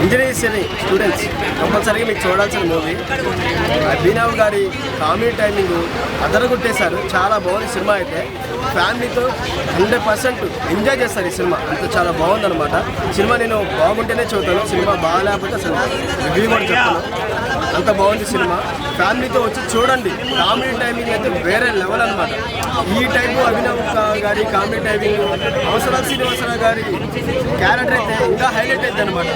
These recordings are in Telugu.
ఇంజనీరింగ్ స్టూడెంట్స్ కంపల్సరీగా మీకు చూడాల్సిన మూవీ. అభినవ్ గారి కామెడీ టైమింగ్ అదరగొట్టేశారు. చాలా బాగుంది సినిమా. అయితే ఫ్యామిలీతో 100% ఎంజాయ్ చేస్తారు ఈ సినిమా. అంత చాలా బాగుందన్నమాట సినిమా. నేను బాగుంటేనే చూద్దాను, సినిమా బాగాలేకపోతే అసలు రివ్యూ కూడా చెప్తాను. అంత బాగుంది సినిమా. ఫ్యామిలీతో వచ్చి చూడండి. కామెడీ టైమింగ్ అయితే వేరే లెవెల్ అనమాట. ఈ టైపు అభినవ్ గారి కామెడీ టైమింగ్, అవసరాల శ్రీనివాసరావు గారి క్యారెక్టర్ అయితే ఇంకా హైలైట్ అయింది అనమాట.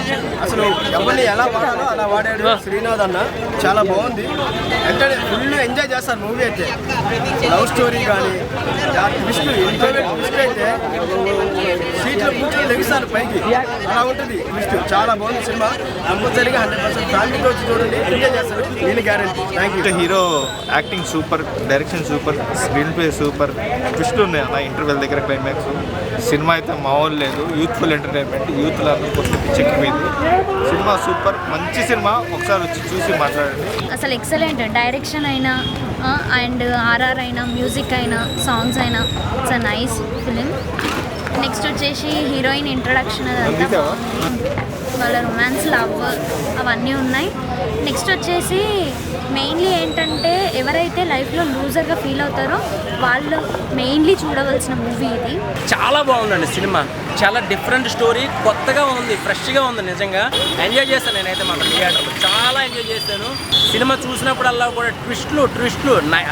అసలు ఎవరిని ఎలా వాడాలో అలా వాడాడు శ్రీనాథ్ అన్న. చాలా బాగుంది. అంటే ఫుల్ ఎంజాయ్ చేస్తారు మూవీ అయితే. లవ్ స్టోరీ కానీ ట్విస్ట్, ఎంజాయ్మెంట్ ట్విస్ట్ అయితే సీట్లో కూర్చొని లెగిస్తారు పైకి, అలా ఉంటుంది ట్విస్ట్. చాలా బాగుంది సినిమా. కంపల్సరీగా 100% ఫ్యామిలీతో వచ్చి చూడండి, ఎంజాయ్ చేస్తారు, నేను guarantee. Thank you. Hero acting super, direction super, screen play super, ట్విస్ట్లు ఉన్నాయి అన్న ఇంటర్వెల్ దగ్గర క్లైమాక్స్. సినిమా అయితే మామూలు లేదు. యూత్ఫుల్ ఎంటర్టైన్మెంట్, యూత్లో కొంచెం చెక్కిపోయింది. సినిమా సూపర్, మంచి సినిమా. ఒకసారి వచ్చి చూసి మాట్లాడండి. అసలు ఎక్సలెంట్. డైరెక్షన్ అయినా అండ్ ఆర్ఆర్ అయినా, మ్యూజిక్ అయినా, సాంగ్స్ అయినా, it's a nice film. Next వచ్చేసి హీరోయిన్ ఇంట్రడక్షన్ అదంతా వాళ్ళ రొమాన్స్, లవ్ అవన్నీ ఉన్నాయి. నెక్స్ట్ వచ్చేసి మెయిన్లీ ఏంటంటే ఎవరైతే లైఫ్లో లూజర్గా ఫీల్ అవుతారో వాళ్ళు మెయిన్లీ చూడవలసిన మూవీ ఇది. చాలా బాగుందండి సినిమా. చాలా డిఫరెంట్ స్టోరీ, కొత్తగా ఉంది, ఫ్రెష్గా ఉంది. నిజంగా ఎంజాయ్ చేస్తాను నేనైతే మాత్రం థియేటర్లో చాలా ఎంజాయ్ చేశాను. సినిమా చూసినప్పుడల్లా కూడా ట్విస్ట్లు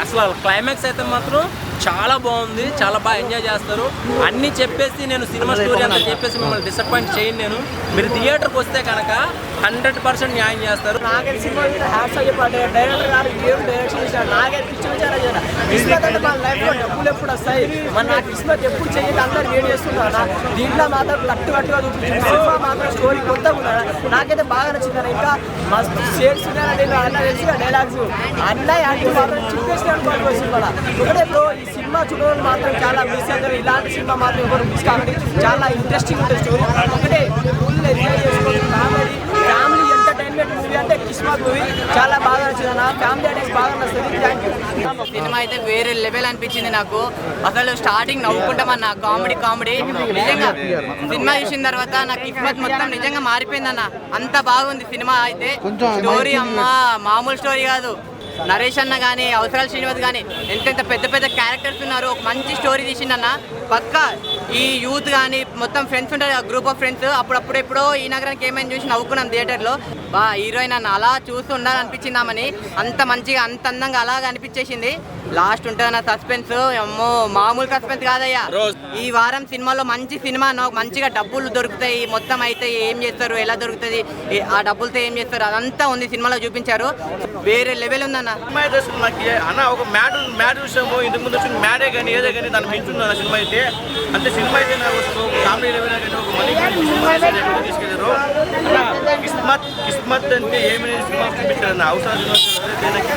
అసలు క్లైమాక్స్ అయితే మాత్రం చాలా బాగుంది. చాలా బాగా ఎంజాయ్ చేస్తారు. అన్నీ చెప్పేసి నేను సినిమా స్టోరీ అంతా చెప్పేసి మిమ్మల్ని డిసప్పాయింట్ చేయను. నేను మీరు థియేటర్కి వస్తే కనుక 100% న్యాయం చేస్తారు. నాకైతే సినిమా డైరెక్టర్ గారు ఏం డైరెక్షన్ ఇచ్చారు. నాకైతే కిస్మత్ అంటే మన లైఫ్లో డబ్బులు ఎప్పుడు వస్తాయి, మన నాకు కిస్మత్ ఎప్పుడు చేయాలి అందరూ వేడి చేస్తున్నారు. దీంట్లో మాత్రం కట్టుగా చూపించింది. సినిమా మాత్రం స్టోరీ కొత్తగా ఉన్నాడు. నాకైతే బాగా నచ్చింది. ఇంకా మస్తు షేడ్స్ ఉన్నాయంటే అన్న తెలిసి డైలాగ్స్ అన్న యాక్టివ్ మాత్రం చూపిస్తే అనుకోవాలి. సినిమా ఒకటే బ్రో, ఈ సినిమా చూడడం మాత్రం చాలా మిస్ అవుతారు. ఇలాంటి సినిమా మాత్రం ఎవరు మిస్ కావాలి. చాలా ఇంట్రెస్టింగ్ ఉంటుంది స్టోరీ. ఒకటే ఫుల్ ఎంజాయ్ చేసుకోవచ్చు. ఫ్యామిలీ ఎంటర్టైన్మెంట్ మూవీ అంటే కిస్మత్ మూవీ చాలా బాగా నచ్చింది అన్న. ఫ్యామిలీ అటాక్స్ బాగా నచ్చింది. Thank you. సినిమా అయితే వేరే లెవెల్ అనిపించింది నాకు. అసలు స్టార్టింగ్ నవ్వుకుంటామన్న కామెడీ నిజంగా. సినిమా చూసిన తర్వాత నాకు కిస్మత్ మొత్తం నిజంగా మారిపోయిందన్న. అంత బాగుంది సినిమా అయితే. స్టోరీ అమ్మ మామూలు స్టోరీ కాదు. నరేష్ అన్న కానీ, అవసరాల శ్రీనివాస్ కానీ ఎంతెంత పెద్ద పెద్ద క్యారెక్టర్స్ ఉన్నారు. ఒక మంచి స్టోరీ తీసిండన్న. పక్కా ఈ యూత్ కానీ మొత్తం ఫ్రెండ్స్ ఉంటారు, గ్రూప్ ఆఫ్ ఫ్రెండ్స్. ఎప్పుడో ఈ నగరానికి ఏమైనా చూసి నవ్వుకున్నాం థియేటర్లో. హీరోయిన్ అన్న అలా చూస్తూ ఉండాలనిపించిందామని. అంత మంచిగా, అంత అందంగా అలాగ అనిపించేసింది. లాస్ట్ ఉంటుంది నా సస్పెన్స్, అమ్మో మామూలు సస్పెన్స్ కాదయ్యా. ఈ వారం సినిమాలో మంచి సినిమా, మంచిగా డబ్బులు దొరుకుతాయి, మొత్తం అయితే ఏం చేస్తారు, ఎలా దొరుకుతుంది, ఆ డబ్బులతో ఏం చేస్తారు, అదంతా ఉంది సినిమాలో చూపించారు. వేరే లెవెల్ ఉందన్న. అన్న ఒక మ్యాట్ విషయము ఇంతకు ముందు వచ్చిన మ్యాడే కానీ ఏదే కానీ దాన్ని మించుంది అన్న సినిమా అయితే. అంటే సినిమా అయితే నాకు కామెడీ లెవెల్ కానీ ఒక మనీ తీసుకెళ్ళారు. కిస్మత్ అంటే ఏమైనా సినిమా చూపించారు. అవసరం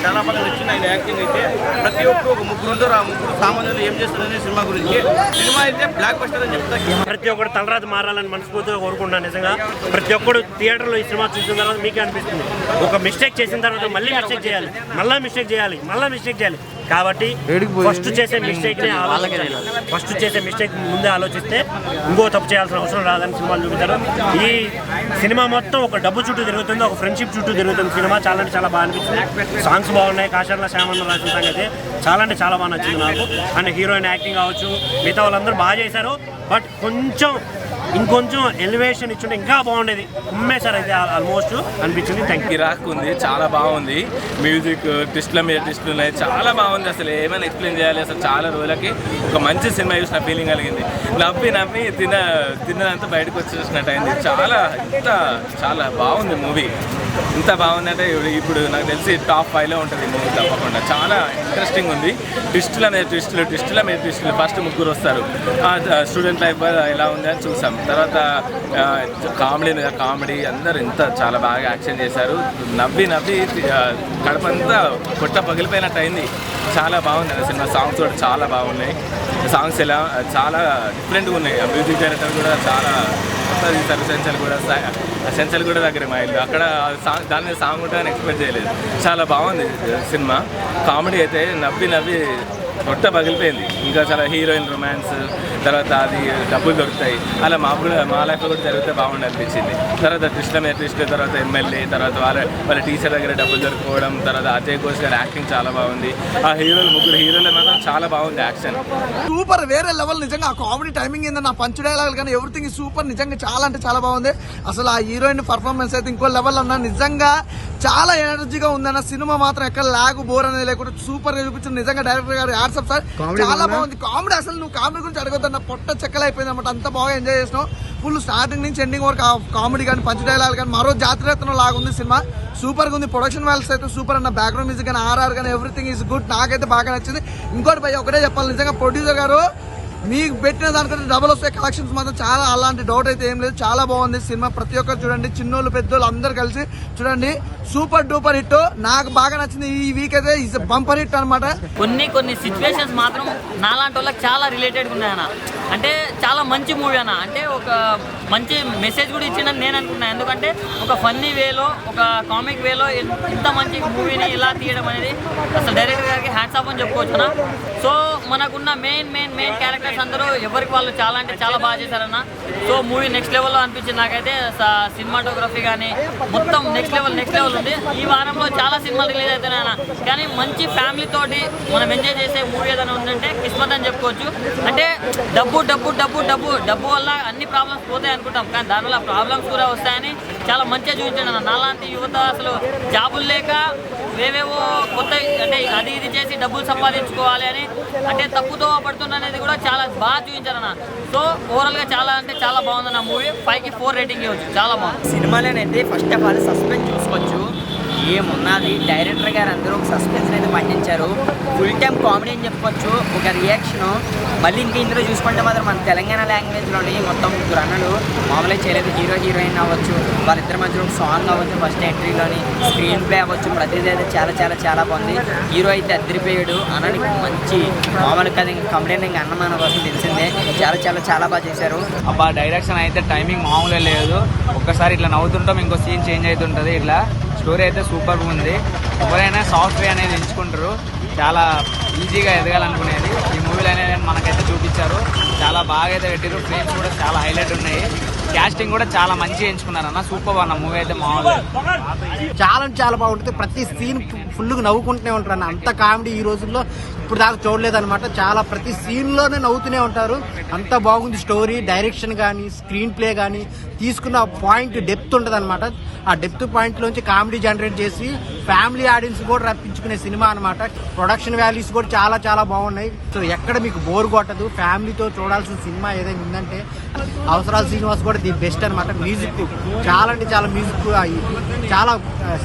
చాలా బాగా నచ్చింది ఆయన యాక్టింగ్ అయితే. ప్రతి ఒక్కరు ఒక ముగ్గురు ఉంటారు, ఆ ముగ్గురు సామాన్యులు ఏం చేస్తారనే సినిమా గురించి. సినిమా అయితే బ్లాక్ బస్టర్ అని చెప్తారు. ప్రతి ఒక్కరు తలరాజు మారాలని మనస్ఫూర్తిగా కోరుకుంటున్నాను. నిజంగా ప్రతి ఒక్కరు థియేటర్లో ఈ సినిమా చూసిన తర్వాత మీకే అనిపిస్తుంది, ఒక మిస్టేక్ చేసిన తర్వాత మళ్ళీ మిస్టేక్ చేయాలి, మళ్ళీ మిస్టేక్ చేయాలి. కాబట్టి ఫస్ట్ చేసే మిస్టేక్ని ఆలోచించాలి. ఫస్ట్ చేసే మిస్టేక్ ముందే ఆలోచిస్తే ఇంకో తప్పు చేయాల్సిన అవసరం రాదని సినిమాలు చూపించారు. ఈ సినిమా మొత్తం ఒక డబ్బు చుట్టూ తిరుగుతుంది, ఒక ఫ్రెండ్షిప్ చుట్టూ తిరుగుతుంది. సినిమా చాలా అంటే చాలా బాగా అనిపించింది. సాంగ్స్ బాగున్నాయి. కాశర్ల శ్యామన్న రాసిన సాంగ్ అయితే చాలా అంటే చాలా బాగా నచ్చింది నాకు. అండ్ హీరోయిన్ యాక్టింగ్ కావచ్చు, మిగతా వాళ్ళందరూ బాగా చేశారు. బట్ ఇంకొంచెం ఎలివేషన్ ఇచ్చుంటే ఇంకా బాగుండేది. ఉమ్మేశారు అయితే ఆల్మోస్ట్ అనిపించింది. Thank you. కిరాక్ ఉంది, చాలా బాగుంది. మ్యూజిక్ ట్విస్ట్ల మీద ట్విస్ట్లు ఉన్నాయి, చాలా బాగుంది. అసలు ఏమైనా ఎక్స్ప్లెయిన్ చేయాలి. అసలు చాలా రోజులకి ఒక మంచి సినిమా చూసిన ఫీలింగ్ కలిగింది. నవ్వి తిన్నదంతా బయటకు వచ్చేసినట్టు అయింది. చాలా బాగుంది మూవీ. ఇంత బాగుందంటే ఇప్పుడు నాకు తెలిసి టాప్ 5లో ఉంటుంది మూవీ తప్పకుండా. చాలా ఇంట్రెస్టింగ్ ఉంది. ట్విస్టుల మీద ట్విస్టులు. ఫస్ట్ ముగ్గురు వస్తారు. స్టూడెంట్ లైఫ్ ఎలా ఉంది అని చూసాం. తర్వాత కామెడీ అందరూ చాలా బాగా యాక్షన్ చేశారు. నవ్వి కడపంతా కొట్ట పగిలిపోయినట్టు అయింది. చాలా బాగుంది అన్న సినిమా. సాంగ్స్ కూడా చాలా బాగున్నాయి. సాంగ్స్ చాలా డిఫరెంట్గా ఉన్నాయి. ఆ మ్యూజిక్ డైరెక్టర్ కూడా చాలా తీశారు. సెంచల్ కూడా దగ్గర మా ఇల్లు. అక్కడ దాని మీద సాంగ్ ఉంటుందని ఎక్స్పెక్ట్ చేయలేదు. చాలా బాగుంది సినిమా. కామెడీ అయితే నవ్వి మొత్తం పగిలిపోయింది. ఇంకా చాలా హీరోయిన్ రొమాన్స్, తర్వాత అది డబ్బులు దొరుకుతాయి, అలా మా లైఫ్లో కూడా జరిగితే బాగుండి అనిపించింది. తర్వాత ట్విస్ట్, తర్వాత ఎమ్మెల్యే, తర్వాత వాళ్ళ టీచర్ దగ్గర డబ్బులు దొరుకుకోవడం, తర్వాత అజయ్ ఘోష్ గారి యాక్టింగ్ చాలా బాగుంది. ఆ ముగ్గురు హీరోలు మాత్రం చాలా బాగుంది యాక్షన్. సూపర్, వేరే లెవెల్. నిజంగా ఆ కామెడీ టైమింగ్ ఏంటంటే నా పంచ్ డైలాగ్ కానీ ఎవ్రీథింగ్ సూపర్. నిజంగా చాలా అంటే చాలా బాగుంది. అసలు ఆ హీరోయిన్ పర్ఫార్మెన్స్ అయితే ఇంకో లెవెల్ ఉన్నా. నిజంగా చాలా ఎనర్జీగా ఉందన్న. సినిమా మాత్రం ఎక్కడ లాగ్ బోర్ అనేది లేకుండా సూపర్ గా చూపించింది. నిజంగా డైరెక్టర్ గారు యాడ్సప్ సార్, చాలా బాగుంది కామెడీ. అసలు నువ్వు కామెడీ గురించి అడగొద్దన్న, పొట్ట చెక్కలు అయిపోయింది అనమాట. అంత బాగా ఎంజాయ్ చేసినావు. ఫుల్ స్టార్టింగ్ నుంచి ఎండింగ్ వరకు కామెడీ కానీ పంచ్ డైలాగ్ కానీ మరో జాతరత్నం లాగా ఉంది సినిమా. సూపర్ గా ఉంది. ప్రొడక్షన్ వాల్యూస్ అయితే సూపర్ అన్న. బ్యాక్గ్రౌండ్ మ్యూజిక్ కానీ ఆర్ఆర్ కానీ ఎవ్రీథింగ్ ఈజ్ గుడ్. నాకైతే బాగా నచ్చింది. ఇంకోటి భయ ఒకటే చెప్పాలి, నిజంగా ప్రొడ్యూసర్ గారు మీకు పెట్టిన దానికంటే డబుల్ వస్తాయి కలెక్షన్స్ మాత్రం. చాలా అలాంటి డౌట్ అయితే ఏం లేదు. చాలా బాగుంది సినిమా. ప్రతి ఒక్కరు చూడండి, చిన్నోళ్ళు పెద్దోళ్ళు అందరు కలిసి చూడండి. Super duper hit. నాకు బాగా నచ్చింది. ఈ వీక్ అయితే ఇస్ బంపర్ హిట్ అనమాట. కొన్ని సిచ్యువేషన్స్ మాత్రం నాలాంటి వాళ్ళకి చాలా రిలేటెడ్గా ఉన్నాయన్న. అంటే చాలా మంచి మూవీ అన్న. అంటే ఒక మంచి మెసేజ్ కూడా ఇచ్చిందని నేను అనుకున్నాను. ఎందుకంటే ఒక ఫన్నీ వేలో, ఒక కామిక్ వేలో ఇంత మంచి మూవీని ఇలా తీయడం అనేది అసలు డైరెక్టర్ గారికి హ్యాట్స్ ఆఫ్ అని చెప్పుకోవచ్చు అన్న. సో మనకున్న మెయిన్ క్యారెక్టర్స్ అందరూ ఎవరికి వాళ్ళు చాలా అంటే చాలా బాగా చేశారన్న. సో మూవీ నెక్స్ట్ లెవెల్లో అనిపించింది నాకైతే. సినిమాటోగ్రఫీ కానీ మొత్తం నెక్స్ట్ లెవెల్ ఉంది. ఈ వారంలో చాలా సినిమాలు రిలీజ్ అవుతున్నాయన్న. కానీ మంచి ఫ్యామిలీ తోటి మనం ఎంజాయ్ చేసే మూవీ ఏదైనా ఉందంటే కిస్మత్ అని చెప్పుకోవచ్చు. అంటే డబ్బు వల్ల అన్ని ప్రాబ్లమ్స్ పోతాయి అనుకుంటాం, కానీ దానివల్ల ప్రాబ్లమ్స్ కూడా వస్తాయని చాలా మంచిగా చూపించాడు అన్న. నాలాంటి యువత అసలు జాబులు లేక ఏవేవో కొత్త అంటే అది ఇది చేసి డబ్బులు సంపాదించుకోవాలి అని అంటే తప్పుతో పడుతున్న అనేది కూడా చాలా బాగా చూపించారన్న. సో ఓవరాల్గా చాలా అంటే చాలా బాగుందన్న మూవీ. 5కి 4 రేటింగ్ ఇవ్వచ్చు. చాలా బాగుంది. సినిమాలోనైతే ఫస్ట్ ఆఫ్ ఆల్ సస్పెన్స్ చూసుకోవచ్చు. ఏమున్నది డైరెక్టర్ గారు అందరూ ఒక సస్పెన్స్ అయితే పండించారు. ఫుల్ టైం కామెడీ అని చెప్పొచ్చు. ఒక రియాక్షన్ మళ్ళీ ఇంకా ఇందులో చూసుకుంటే మాత్రం మన తెలంగాణ లాంగ్వేజ్లోని మొత్తం ముగ్గురు అన్నలు మామూలుగా చేయలేదు. హీరోయిన్ అవ్వచ్చు, వాళ్ళిద్దరి మధ్యలో ఒక సాంగ్ అవ్వచ్చు, ఫస్ట్ ఎంట్రీలోని స్క్రీన్ ప్లే అవ్వచ్చు, ప్రతిదీ అయితే చాలా బాగుంది. హీరో అయితే అద్దరిపోయాడు. అన్నకి మంచి మామూలు కదా ఇంకా కంప్లైంట్ ఇంకా అన్నమాన కోసం తెలిసిందే. చాలా బాగా చేశారు. అబ్బా డైరెక్షన్ అయితే టైమింగ్ మామూలుగా లేదు. ఒక్కసారి ఇట్లా నవ్వుతుంటాం, ఇంకో సీన్ చేంజ్ అవుతుంటుంది. ఇట్లా స్టోరీ అయితే సూపర్గా ఉంది. ఎవరైనా సాఫ్ట్వేర్ అనేది ఎంచుకుంటారు. చాలా ఈజీగా ఎదగాలనుకునేది ఈ మూవీలో అనేది మనకైతే చూపించారు. చాలా బాగా అయితే పెట్టారు. ఫ్రేమ్స్ కూడా చాలా హైలైట్ ఉన్నాయి. క్యాస్టింగ్ కూడా చాలా మంచిగా ఎంచుకున్నారు అన్న. సూపర్ అన్న మూవీ అయితే మామూలుగా చాలా బాగుంటుంది. ప్రతి సీన్ ఫుల్గా నవ్వుకుంటూనే ఉంటారు అన్న. అంత కామెడీ ఈ రోజుల్లో ఇప్పుడు దాకా చూడలేదన్నమాట. ప్రతి సీన్లోనే నవ్వుతూనే ఉంటారు. అంత బాగుంది స్టోరీ, డైరెక్షన్ కానీ స్క్రీన్ ప్లే కానీ తీసుకున్న పాయింట్ డెప్త్ ఉంటుంది అనమాట. ఆ డెప్త్ పాయింట్లోంచి కామెడీ జనరేట్ చేసి ఫ్యామిలీ ఆడియన్స్ కూడా రప్పించుకునే సినిమా అనమాట. ప్రొడక్షన్ వాల్యూస్ కూడా చాలా బాగున్నాయి. సో ఎక్కడ మీకు బోర్ కొట్టదు. ఫ్యామిలీతో చూడాల్సిన సినిమా ఏదైనా ఉందంటే అవసరాలు శ్రీనివాస్ కూడా ది బెస్ట్ అనమాట. మ్యూజిక్ చాలా మ్యూజిక్ చాలా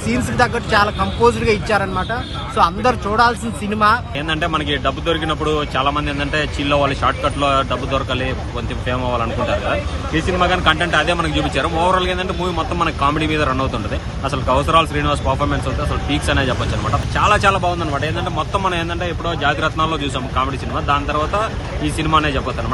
సీన్స్ కి తగ్గట్టు చాలా కంపోజ్డ్ గా ఇచ్చారనమాట. సో అందరు చూడాల్సిన సినిమా. ఏంటంటే మనకి డబ్బు దొరికినప్పుడు చాలా మంది ఏంటంటే చిల్ అవ్వాలి, షార్ట్ కట్ లో డబ్బు దొరకాలి, కొంచెం ఫేమ్ అవ్వాలనుకుంటారు కదా. ఈ సినిమా కానీ కంటెంట్ అదే మనకు చూపించారు. ఓవరాల్ గా ఏంటంటే మూవీ మొత్తం మనకి కామెడీ మీద రన్ అవుతుంటది. అసలు అవసరాలు శ్రీనివాస్ పర్ఫార్మెన్స్ అయితే అసలు పీక్స్ అనే చెప్పొచ్చు అనమాట. చాలా బాగుంది అనమాట. ఏంటంటే మొత్తం మనం ఏంటంటే ఎప్పుడో జాతిరత్నాల్లో చూసాం కామెడీ సినిమా, దాని తర్వాత ఈ సినిమా అనే చెప్పొచ్చు అనమాట.